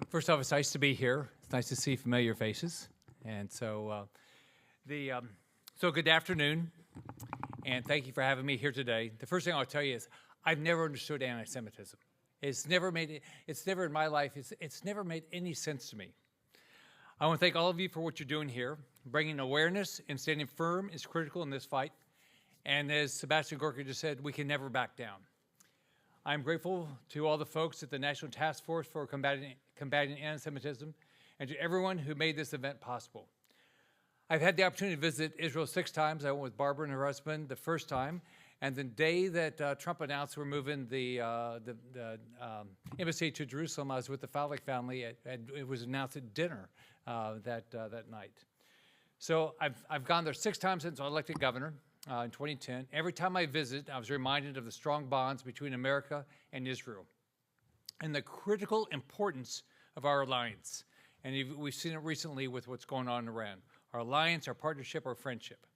First off, it's nice to be here. It's nice to see familiar faces. And so, so good afternoon, and thank you for having me here today. The first thing I'll tell you is I've never understood anti-Semitism. It's never in my life, it's never made any sense to me. I want to thank all of you for what you're doing here. Bringing awareness and standing firm is critical in this fight. And as Sebastian Gorka just said, we can never back down. I'm grateful to all the folks at the National Task Force for combating anti-Semitism and to everyone who made this event possible. I've had the opportunity to visit Israel 6 times. I went with Barbara and her husband the first time, and the day that Trump announced we're moving the embassy to Jerusalem, I was with the Falik family. It was announced at dinner that night. So I've gone there 6 times since I was elected governor. In 2010. Every time I visit, I was reminded of the strong bonds between America and Israel and the critical importance of our alliance. And we've seen it recently with what's going on in Iran. Our alliance, our partnership, our friendship.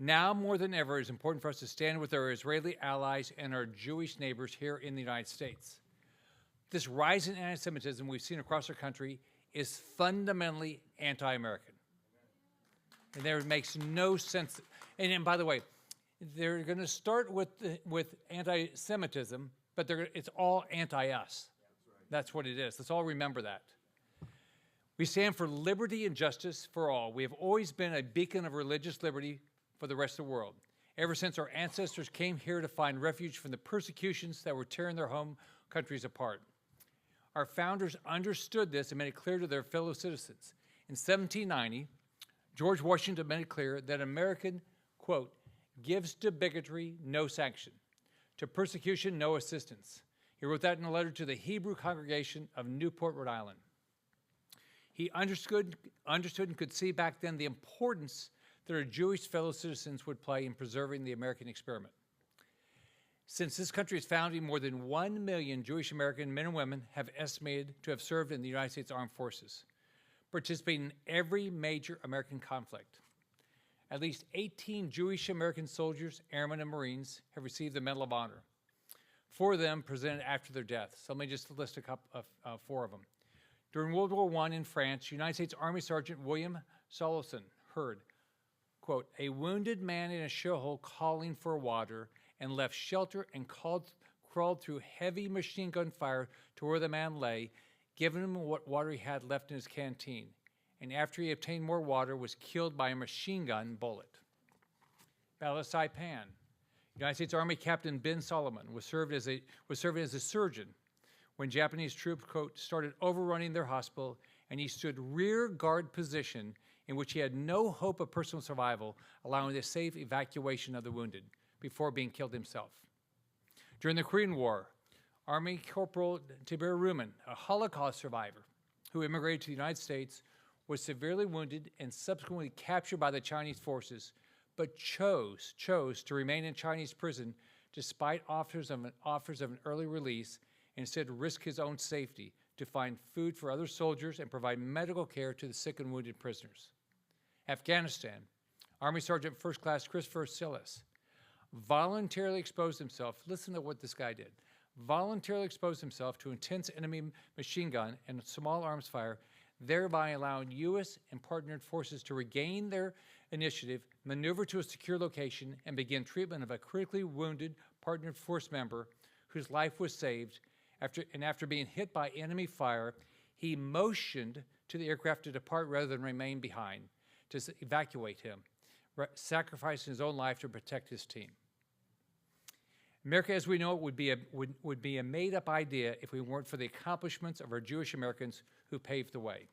Now more than ever, it's important for us to stand with our Israeli allies and our Jewish neighbors here in the United States. This rise in anti-Semitism we've seen across our country is fundamentally anti-American. And there makes no sense. And by the way, they're going to start with anti-Semitism, but it's all anti-us. That's what it is. Let's all remember that. We stand for liberty and justice for all. We have always been a beacon of religious liberty for the rest of the world. Ever since our ancestors came here to find refuge from the persecutions that were tearing their home countries apart. Our founders understood this and made it clear to their fellow citizens. In 1790, George Washington made it clear that American, quote, gives to bigotry no sanction, to persecution no assistance. He wrote that in a letter to the Hebrew congregation of Newport, Rhode Island. He understood and could see back then the importance that our Jewish fellow citizens would play in preserving the American experiment. Since this country's founding, more than 1 million Jewish American men and women have estimated to have served in the United States Armed Forces, participating in every major American conflict. At least 18 Jewish American soldiers, airmen, and Marines have received the Medal of Honor. 4 of them presented after their death. So let me just list a couple of 4 of them. During World War I in France, United States Army Sergeant William Solison heard, quote, a wounded man in a shellhole calling for water and left shelter and crawled through heavy machine gun fire to where the man lay, given him what water he had left in his canteen, and after he obtained more water, was killed by a machine gun bullet. Battle of Saipan. United States Army Captain Ben Solomon was serving as a surgeon when Japanese troops, quote, started overrunning their hospital, and he stood rear guard position in which he had no hope of personal survival, allowing the safe evacuation of the wounded before being killed himself. During the Korean War, Army Corporal Tiberius Ruman, a Holocaust survivor who immigrated to the United States, was severely wounded and subsequently captured by the Chinese forces, but chose to remain in Chinese prison despite offers of an early release, and instead risk his own safety to find food for other soldiers and provide medical care to the sick and wounded prisoners. Afghanistan, Army Sergeant First Class Christopher Silas voluntarily exposed himself. Listen to what this guy did. Voluntarily exposed himself to intense enemy machine gun and small arms fire, thereby allowing U.S. and partnered forces to regain their initiative, maneuver to a secure location, and begin treatment of a critically wounded partnered force member whose life was saved. After being hit by enemy fire, he motioned to the aircraft to depart rather than remain behind, to evacuate him, sacrificing his own life to protect his team. America as we know it would be a made-up idea if we weren't for the accomplishments of our Jewish Americans who paved the way.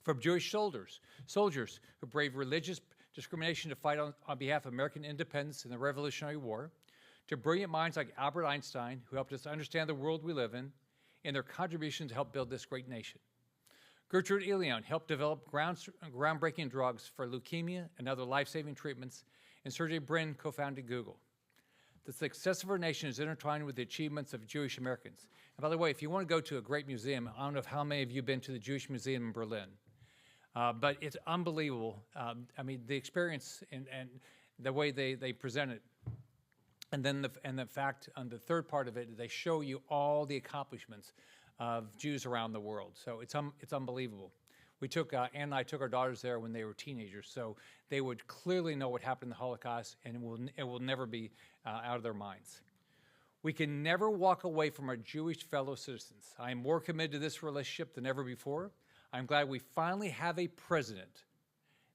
From Jewish soldiers who braved religious discrimination to fight on behalf of American independence in the Revolutionary War, to brilliant minds like Albert Einstein, who helped us understand the world we live in, and their contributions to help build this great nation. Gertrude Elion helped develop groundbreaking drugs for leukemia and other life-saving treatments, and Sergey Brin co-founded Google. The success of our nation is intertwined with the achievements of Jewish Americans. And by the way, if you want to go to a great museum, I don't know how many of you have been to the Jewish Museum in Berlin, but it's unbelievable. I mean, the experience and the way they present it. And then the fact, on the third part of it, they show you all the accomplishments of Jews around the world. So it's unbelievable. Ann and I took our daughters there when they were teenagers, so they would clearly know what happened in the Holocaust, and it will never be out of their minds. We can never walk away from our Jewish fellow citizens. I am more committed to this relationship than ever before. I'm glad we finally have a president,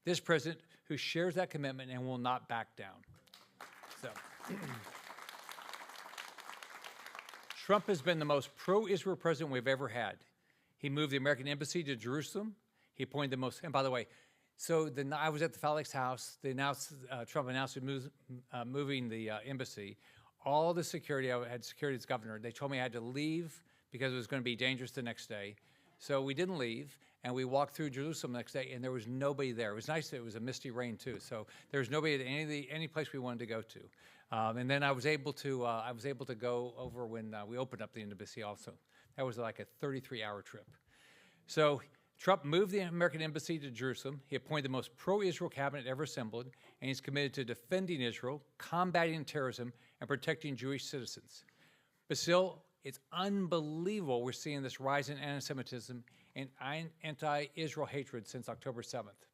this president who shares that commitment and will not back down. So, Trump has been the most pro-Israel president we've ever had. He moved the American embassy to Jerusalem. He appointed the most, and by the way, so I was at the Falik's house. They announced, Trump announced moving the embassy. All the security, I had security as governor. They told me I had to leave because it was going to be dangerous the next day. So we didn't leave, and we walked through Jerusalem the next day, and there was nobody there. It was nice that it was a misty rain too, so there was nobody at any place we wanted to go to. And then I was able to go over when we opened up the embassy also. That was like a 33-hour trip. So Trump moved the American embassy to Jerusalem. He appointed the most pro-Israel cabinet ever assembled, and he's committed to defending Israel, combating terrorism, and protecting Jewish citizens. But still, it's unbelievable we're seeing this rise in anti-Semitism and anti-Israel hatred since October 7th.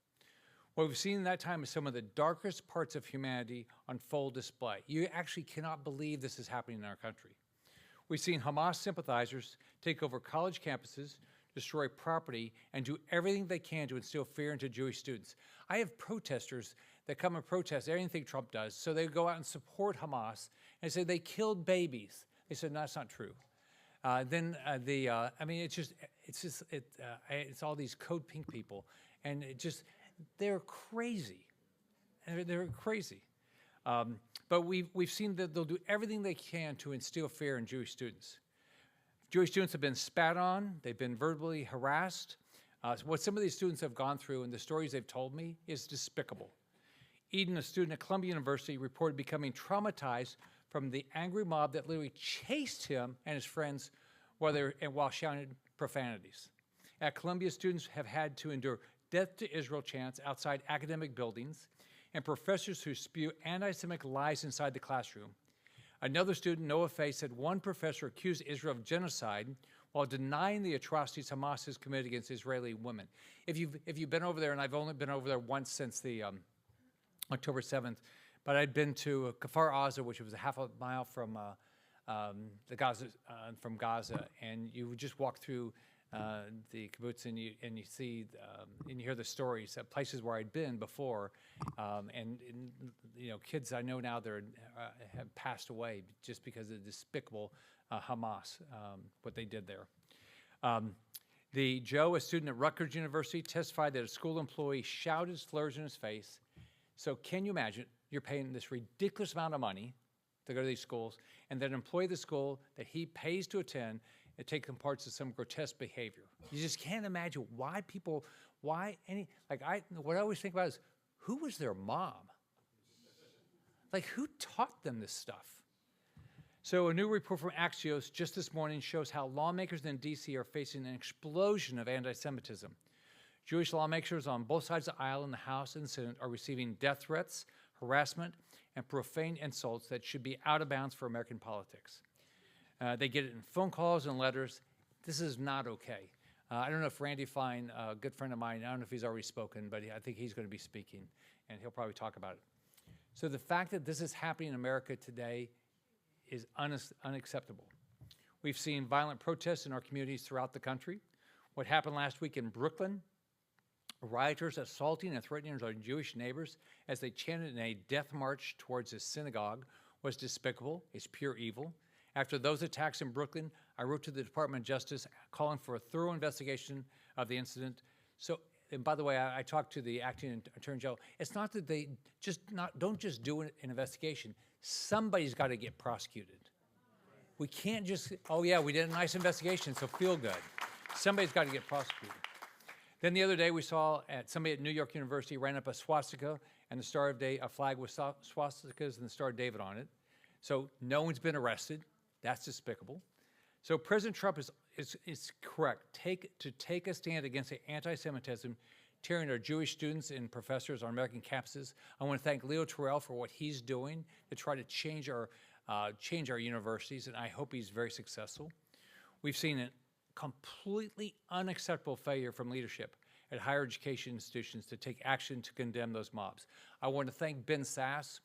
What we've seen in that time is some of the darkest parts of humanity on full display. You actually cannot believe this is happening in our country. We've seen Hamas sympathizers take over college campuses, destroy property, and do everything they can to instill fear into Jewish students. I have protesters that come and protest anything Trump does, so they go out and support Hamas and say they killed babies. They said, no, that's not true. I mean, it's all these Code Pink people, and they're crazy. They're crazy. But we've seen that they'll do everything they can to instill fear in Jewish students. Jewish students have been spat on. They've been verbally harassed. What some of these students have gone through and the stories they've told me is despicable. Eden, a student at Columbia University, reported becoming traumatized from the angry mob that literally chased him and his friends while shouting profanities. At Columbia, students have had to endure death to Israel chants outside academic buildings and professors who spew anti-Semitic lies inside the classroom. Another student, Noah Faye, said one professor accused Israel of genocide while denying the atrocities Hamas has committed against Israeli women. If you've been over there, and I've only been over there once since the October 7th, but I'd been to Kfar Aza, which was a half a mile from Gaza, and you would just walk through the kibbutz and you see and you hear the stories at places where I'd been before, and you know, kids I know now that have passed away just because of the despicable Hamas, what they did there. Joe, a student at Rutgers University, testified that a school employee shouted slurs in his face. So can you imagine, you're paying this ridiculous amount of money to go to these schools, and that an employee of the school that he pays to attend and take them parts of some grotesque behavior. You just can't imagine what I always think about is, who was their mom? Like, who taught them this stuff? So a new report from Axios just this morning shows how lawmakers in D.C. are facing an explosion of anti-Semitism. Jewish lawmakers on both sides of the aisle in the House and Senate are receiving death threats, harassment, and profane insults that should be out of bounds for American politics. They get it in phone calls and letters. This is not okay. I don't know if Randy Fine, a good friend of mine, I don't know if he's already spoken, but I think he's going to be speaking, and he'll probably talk about it. So the fact that this is happening in America today is unacceptable. We've seen violent protests in our communities throughout the country. What happened last week in Brooklyn, rioters assaulting and threatening our Jewish neighbors as they chanted in a death march towards a synagogue, was despicable. It's pure evil. After those attacks in Brooklyn, I wrote to the Department of Justice calling for a thorough investigation of the incident. So, and by the way, I talked to the acting attorney general. It's not that they don't just do an investigation. Somebody's got to get prosecuted. We can't just, oh yeah, we did a nice investigation, so feel good. Somebody's got to get prosecuted. Then the other day we saw somebody at New York University ran up a swastika and a flag with swastikas and the Star of David on it. So no one's been arrested. That's despicable. So President Trump is correct to take a stand against the anti-Semitism tearing our Jewish students and professors on American campuses. I want to thank Leo Terrell for what he's doing to try to change our universities, and I hope he's very successful. We've seen completely unacceptable failure from leadership at higher education institutions to take action to condemn those mobs. I want to thank Ben Sass.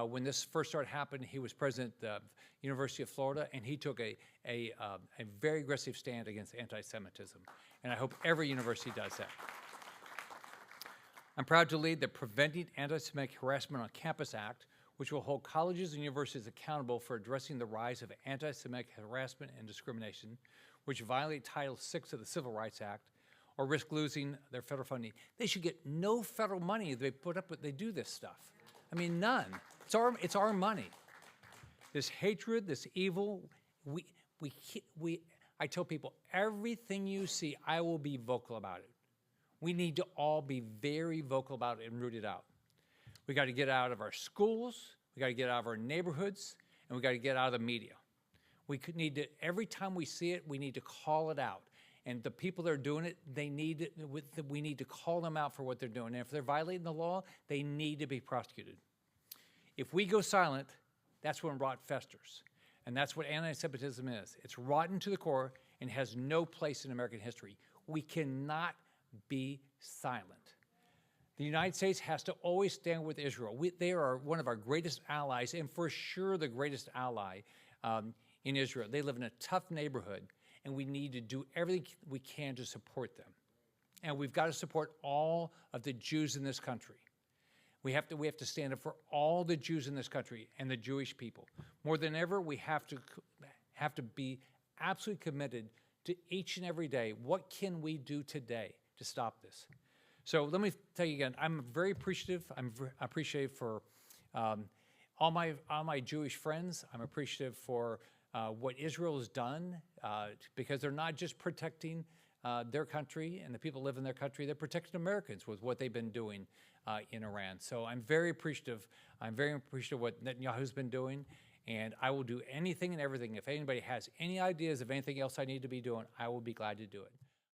When this first started happening, he was president of the University of Florida, and he took a very aggressive stand against anti-Semitism. And I hope every university does that. I'm proud to lead the Preventing Anti-Semitic Harassment on Campus Act, which will hold colleges and universities accountable for addressing the rise of anti-Semitic harassment and discrimination, which violate Title VI of the Civil Rights Act, or risk losing their federal funding. They should get no federal money if they put up with, they do this stuff. I mean, none. It's our money. This hatred, this evil, I tell people, everything you see, I will be vocal about it. We need to all be very vocal about it and root it out. We got to get out of our schools, we got to get out of our neighborhoods, and we got to get out of the media. We need to, every time we see it, we need to call it out. And the people that are doing it, we need to call them out for what they're doing. And if they're violating the law, they need to be prosecuted. If we go silent, that's when rot festers. And that's what anti-Semitism is. It's rotten to the core and has no place in American history. We cannot be silent. The United States has to always stand with Israel. They are one of our greatest allies, and for sure the greatest ally in Israel. They live in a tough neighborhood, and we need to do everything we can to support them. And we've got to support all of the Jews in this country. We have to stand up for all the Jews in this country and the Jewish people. More than ever, we have to be absolutely committed to each and every day. What can we do today to stop this? So let me tell you again, I'm very appreciative. I'm appreciative for all my Jewish friends. I'm appreciative for what Israel has done because they're not just protecting their country and the people who live in their country, they're protecting Americans with what they've been doing in Iran. So I'm very appreciative. I'm very appreciative of what Netanyahu's been doing, and I will do anything and everything. If anybody has any ideas of anything else I need to be doing, I will be glad to do it.